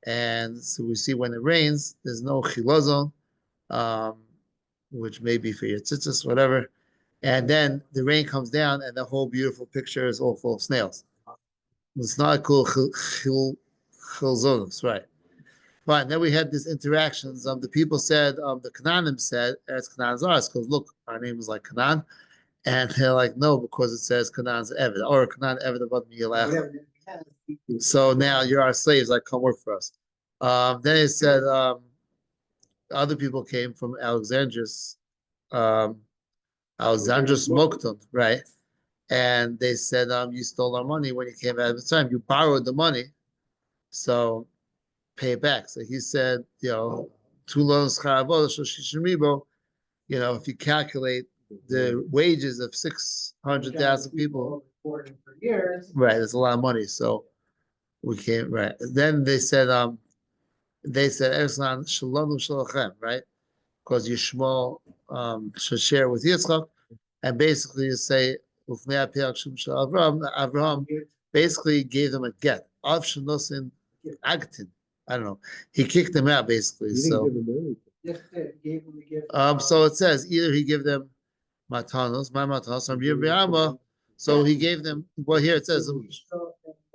And so we see when it rains, there's no chilazon, which may be for your tzitzis, whatever. And then the rain comes down, and the whole beautiful picture is all full of snails. It's not cool chilzonos, right? But then we had these interactions. The people said, the Canaanim said, Eretz Canaan Zaras, because look, our name is like Canaan. And they're like, no, because it says Canaan's Eved, or Canaan Eved about Miyalech. Whatever it has, So now you're our slaves, like come work for us. Then it said other people came from Alexandria's Mokton, right? And they said, you stole our money when you came out of the time. You borrowed the money, so pay it back. So he said, two loans, if you calculate the wages of 600,000 people, for years. right, it's a lot of money. So we can't, right. Then they said, Erslan Shalom Shalachem, right? Because Yishmael should share with Yitzchak, and basically you say, Avraham basically gave them a get. Av Shenosin Agtin. I don't know. He kicked them out basically. So Just gave them the gift. so it says either he gave them matanos, my matanos from Yirmiyama. So he gave them. Well, here it says.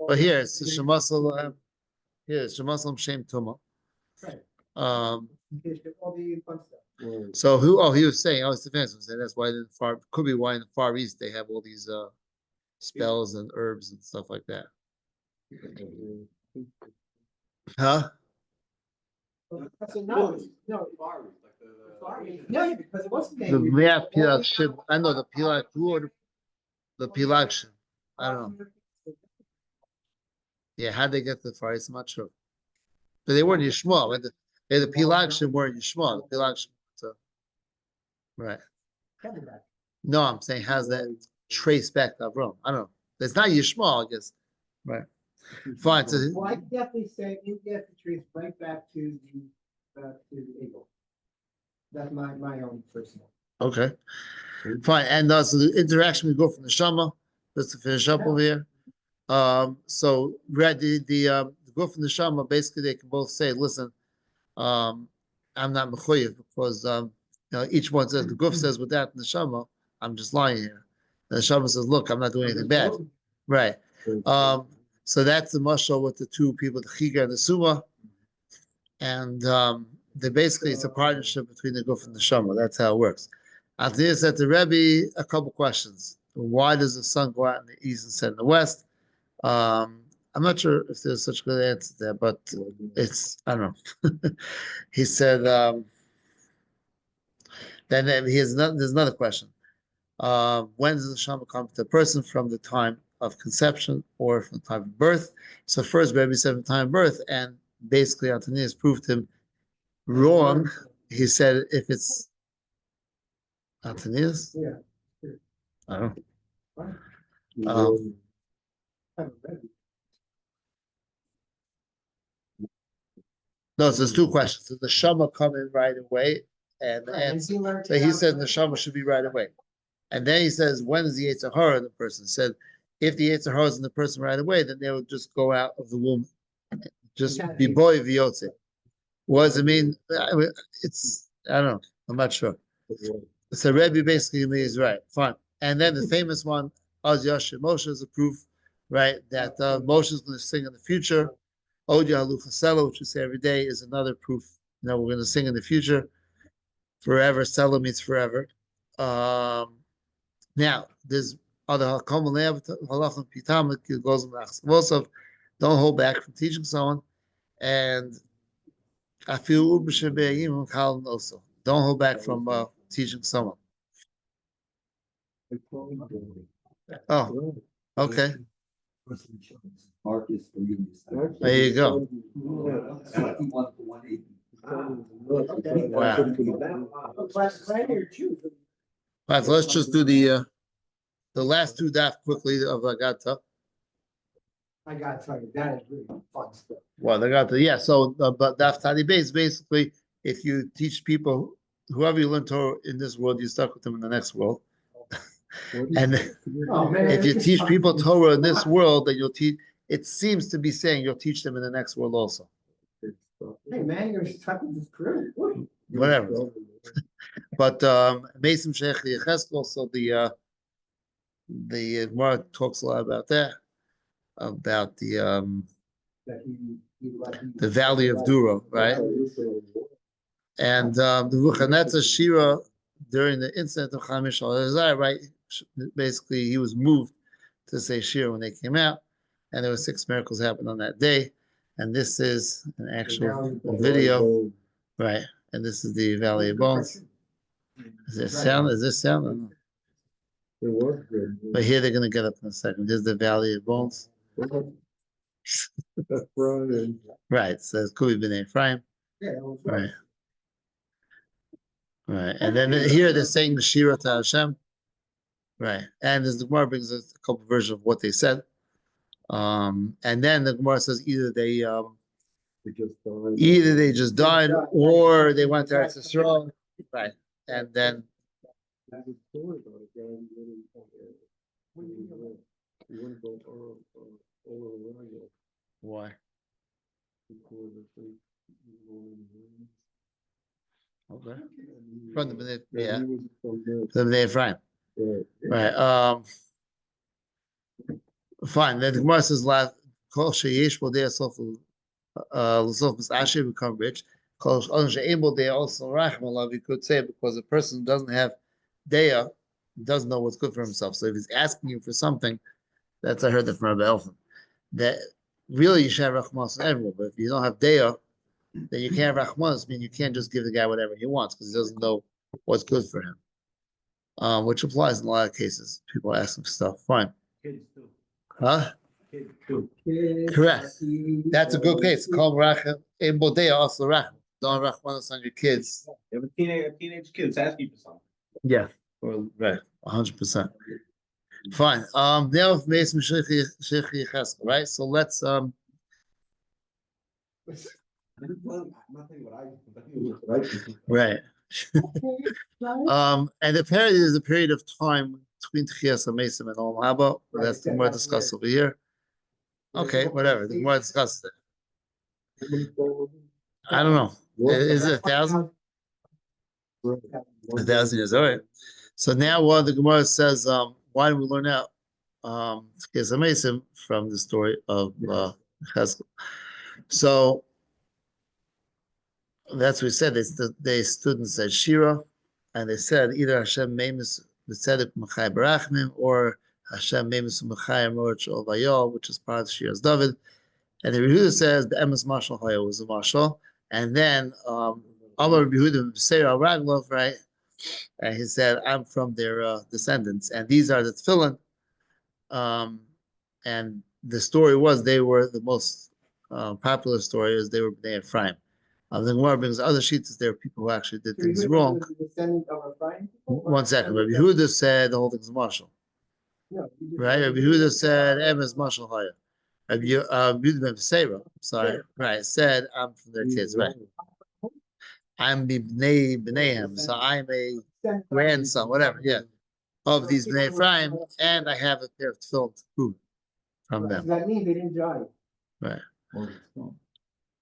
But here it's Shemasalam. Here it's Shemasalam Shem Tuma. Right. Um. All the fun stuff. So who? Oh, he was saying. Oh, Stephanus was saying that's why in the far could be why in the Far East they have all these spells and herbs and stuff like that. Huh? So no, because it wasn't. The Mea Pilak Shib. I know the Pilak Lord. The Pilak Shib. I don't know. Yeah, how'd they get the Far East? I'm not sure. But they weren't Yishmael. The Pilak Shib weren't Yishmael. The Pilak Shib. So, right. No, I'm saying how's that trace back to Avram? I don't know. It's not Yishmael, I guess. Right. Fine. So, Well, I definitely say you get the trace right back to the eagle. That's my own personal. okay. Fine. And so the interaction we go from the Shama, just to finish up over here. So the go from the Shama, basically they can both say, listen, I'm not mechuyev because each one says the Guf says without the Shama, I'm just lying here. And the Shama says, look, I'm not doing anything bad. Right. So that's the mashal with the two people, the Chiga and the Suma. And they basically it's a partnership between the Guf and the Shama. That's how it works. After this, at the Rebbe, a couple questions. Why does the sun go out in the east and set in the west? I'm not sure if there's such a good answer there, but it's I don't know. He said then there's another question. When does the Shama come to the person from the time of conception or from the time of birth? So first Rebbe said from the time of birth, and basically Antonius proved him wrong. He said if it's Antonius, Yeah. I don't know. No, so there's two questions. Does the Shama come in right away? And the Right, and answer, he learned so he how said to- the Shama should be right away. And then he says, when is the Yetzer Hara in the person? Said, if the Yetzer Hara is in the person right away, then they would just go out of the womb, just be boy v'yotze. What does it mean? It's, I don't know. I'm not sure. So Rebbe basically means right, fine. And then the famous one, Az Yashir Moshe, is a proof, right, that Moshe is going to sing in the future. Odia Halucha which we say every day, is another proof. We're going to sing in the future. Forever, Selo means forever. Now, there's other halachim pitam, it goes in the also, don't hold back from teaching someone. And I feel also. Don't hold back from teaching someone. Oh, okay. There you go. Wow. Right here, too. All right, so let's just do the last two daf quickly of Agata. I gotta tell you, that is really fun stuff. Well, they got the so but daf tadi base basically, if you teach people, whoever you learn Torah in this world, you stuck with them in the next world. And Oh, man. if you teach people Torah in this world, then you'll teach. It seems to be saying you'll teach them in the next world also. Hey, man, you're stuck with this crew. Whatever. But Mason Sheikh Yecheskel, also the Gemara talks a lot about that, about the valley of Dura, right? And the Vuchanetza Shira during the incident of Chamish al-Azar, right? Basically, he was moved to say Shira when they came out, and there were 6 miracles happened on that day. And this is an actual video, right? And this is the Valley of Bones. Is this sound? Is this sound? I don't know. It was good. But here they're going to get up in a second. Here's the Valley of Bones. That's Brian. Right. So it could be Ben Ephraim. Yeah, that was Right. Right. And then here they're saying the Shira to Hashem. Right. And as the Gemara brings us a couple versions of what they said. And then the Gemara says either they just died or they went to Eretz Yisrael. Right. And then There's a story about a guy who went to go over why? Okay. From the Bnei, yeah. He was from there. The Bnei Ephraim. Right. Right. Fine. Then the Gemara says last kol sheyesh bodei asof l'sof misasher become rich. Kol she'ein bodei also rachem alav. You could say because a person doesn't have deya, doesn't know what's good for himself. So if he's asking you for something, that's I heard that from Rabbi Elfman. That really you should have rachmanas on everyone, but if you don't have deya, then you can't have rachmanas. I mean, you can't just give the guy whatever he wants because he doesn't know what's good for him. Which applies in a lot of cases. People ask him stuff. Fine. Kids too. Huh? Kids too. Correct. That's a good case. Call rachem in bodea also rachem. Don't rachmanas on your kids. You have a teenage kid asking for something. Yeah. Right. 100%. Fine. Now Mason Sheikh Yecheskel, right? So let's right. And apparently there's a period of time between Tchias HaMesim and Olam Haba. That's the more discussed over here. Okay, whatever. The more discussed it. I don't know. Is it 1,000? 1,000 years. All right. So now what the Gemara says, why do we learn out Tchias HaMesim from the story of Cheskel? So that's what we said. They stood and said Shira, and they said either Hashem Memis B'Tzedek Machai Barachmim or Hashem Memis Machai Morach Ovayol, which is part of Shira's David. And the Yehuda says the Emes Mashal Haya was a Mashal, and then Amar Yehuda B'Seir Al Raglov, right? And he said, I'm from their descendants, and these are the Tefillin. And the story was they were the most popular story is they were Bnei Ephraim. The Gemara brings other sheets. There are people who actually did things wrong. One second. Rabbi Yehuda said the whole thing's Mashal. Right? Rabbi Yehuda said Emes Mashal Haya. Sorry, right? Said I'm from their kids, right? I'm b'neihem, so I'm a grandson, whatever, yeah, of these bnei Ephraim, and I have a pair of tefillin to prove from So them, that means they didn't jive. right?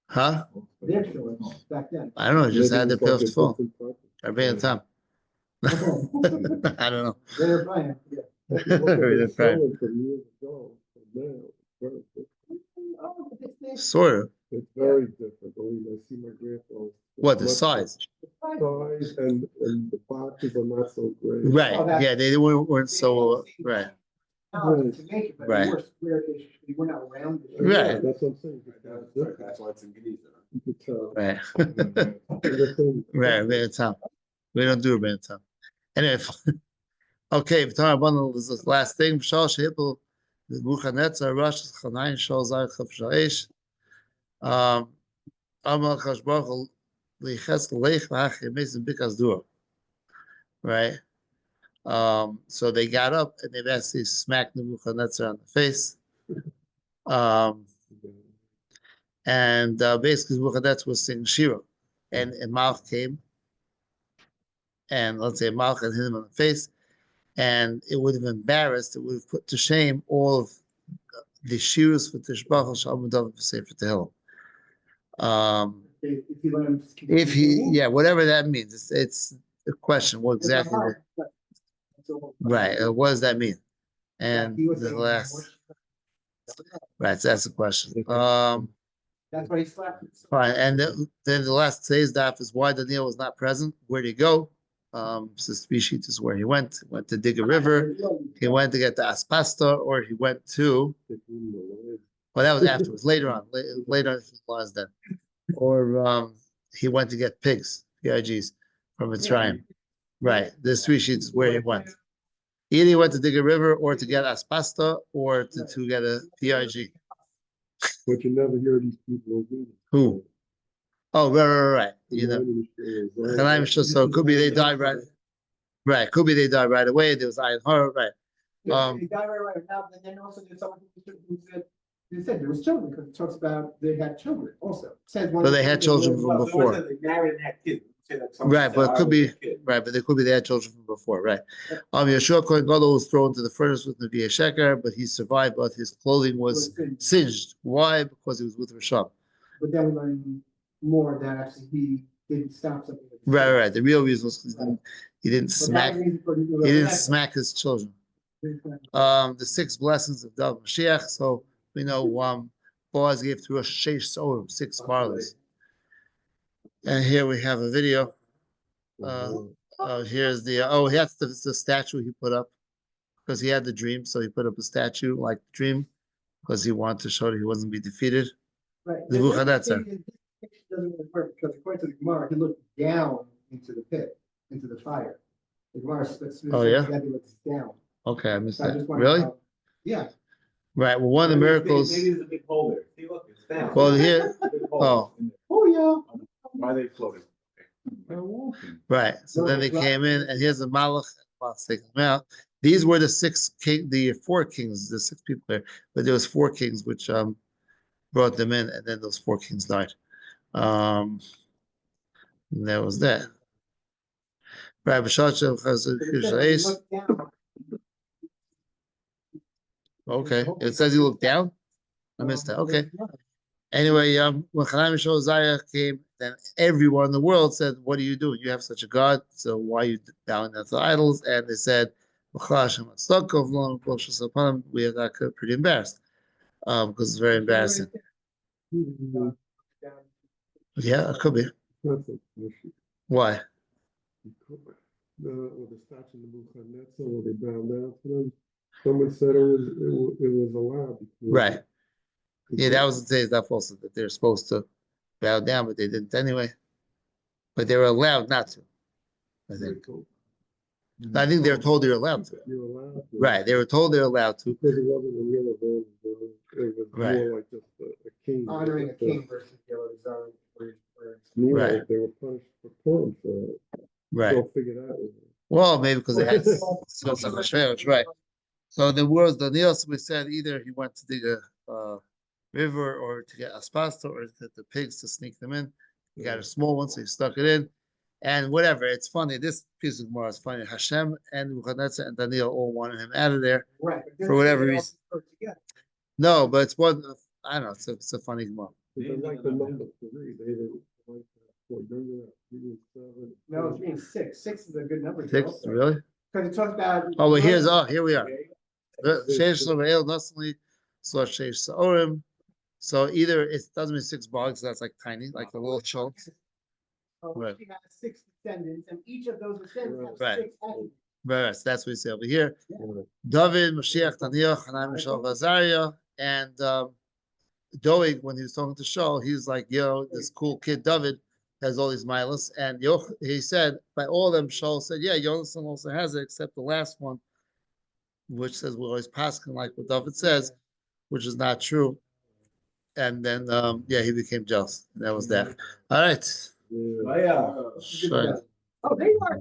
Huh? Their children back then. I don't know. Just had the pair of tefillin. They're Rabbeinu Tam. I don't know. They're fine, yeah. Rabbeinu Ephraim. Sort of. It's very different. Only I see my grandfather. What, the size? Size and the boxes are not so great. Right. Oh, that's- Yeah, they weren't so right. To make it, but they Right. were square-ish, they were not round. Right. Yeah, that's what I'm saying. That's why it's in Geniza. You could tell. Right. And the thing- Right. Rabbeinu Tam. We don't do Rabbeinu Tam. Anyway. Okay, if talking about this last thing, Shal Shehipel, the Buchanetza, Rosh Chanayin, Shal Zayach of Shaish. Amal Chashbach, Liches Lech Lach, Mason Bikas Dur. Right? So they got up and they basically smacked Nebuchadnezzar on the face. And basically Nebuchadnezzar was singing shiur. And Malch came. And let's say Malch had hit him on the face. And it would have embarrassed, it would have put to shame all of the shiurs for Tishbach, Shalom Dov, for Sefer Tehillim. If you let them. If he, yeah, whatever that means, it's a question. What exactly? Right. What does that mean? And the last, right. So that's the question. That's why he slapped it. Fine. And then the last today's daf is why Daniel was not present. Where'd he go? So species is where he went. He went to dig a river. He went to get the aspasta, or he went to. Well, that was afterwards. Later on. Later on, was then. Or he went to get pigs, PIGs, from Mitzrayim. Right. There's three sheets is where he went. Either he went to dig a river, or to get aspasta, or to get a PIG. But you never hear these people do. Who? Oh, right. You know, so it could be they died right. Right. Could be they died right away. There was Ayin Hara, right. They died right now, but then also there's someone who said, they said there was children, because it talks about they had children also. It says one. So they had children from before. They married and had kids. Right, but it could be right, but they could be they had children from before, right? Yeshua Kohen Gadol was thrown to the furnace with Nevi'ah Sheker, but he survived, but his clothing was singed. Why? Because he was with Rishon. But then we learn more that actually he didn't stop something. Right. The real reason was he didn't smack his children. The 6 blessings of Dav Mashiach. So we know Boaz gave through a sheish sorim, 6 barleys. And here we have a video. Here's the that's the statue he put up because he had the dream, so he put up a statue like the dream because he wanted to show that he wasn't be defeated. Right. The Nebuchadnezzar. Doesn't really work because according to the Gemara, he looked down into the pit, into the fire. The Gemara he looks down. Okay, I missed So I that. just wanted Really? to- Yeah. Right. Well, one of the miracles. Maybe there's a big hole there. See, look, it's down. Well, here. Big hole. Oh, yeah. Why are they floating? Right. So then they came in, and here's the Malach. Take them out. These were the 4 kings, the 6 people there, but there was 4 kings which brought them in, and then those 4 kings died. And that was that. Right. Okay. It says he looked down. I missed that. Okay. Anyway, when Chaim Zaya came, then everyone in the world said, "What are you doing? You have such a God, so why are you bowing down to idols?" And they said, "We got pretty embarrassed because it's very embarrassing." Yeah, it could be. Why? The statue of Nebuchadnezzar, when they bowed down to them, someone said it was allowed. Right. Yeah, that was the day that also that they're supposed to bow down, but they didn't anyway. But they were allowed not to. I think they were told they were allowed to. You're allowed to. Right, they were told they're allowed to. Because it wasn't a real event, it was more like just a king. Honoring a king versus the other design. Right. They were punished for porn, so Right. they'll figure that out. Well, maybe because they had so much right. So the words the Niels we said either he went to dig a river or to get aspasta or to get the pigs to sneak them in. He got a small one, so he stuck it in. And whatever, it's funny. This piece of Gemara is funny. Hashem and Nebuchadnezzar and Daniel all wanted him out of there. Right. but For whatever they all reason. work together. No, but it's one. I don't know. It's a funny Gemara. They like the number three, they didn't like for bringing up 3 and 7. No, it's being six. Six is a good number. Six, really? Because it talks about. Oh, well, here we are. Sheish Sovael Nasli, so Sheish Saorim. So either it doesn't mean 6 bugs, that's like tiny, like the little chunks. Right. She has 6 descendants, and each of those descendants have Right. 6 attributes. Right, so that's what we say over here. Yeah. David, Mashiach, Daniel, Hanan, Mishael, Azariah, and Doeg, when he was talking to Shaul, he was like, yo, this cool kid David has all these milas. And he said, by all of them, Shaul said, yeah, Jonathan also has it, except the last one, which says we're always passing like what David says, which is not true. And then, he became jealous. And that was that. All right. Yeah. Oh, yeah. Sure. Oh, they are.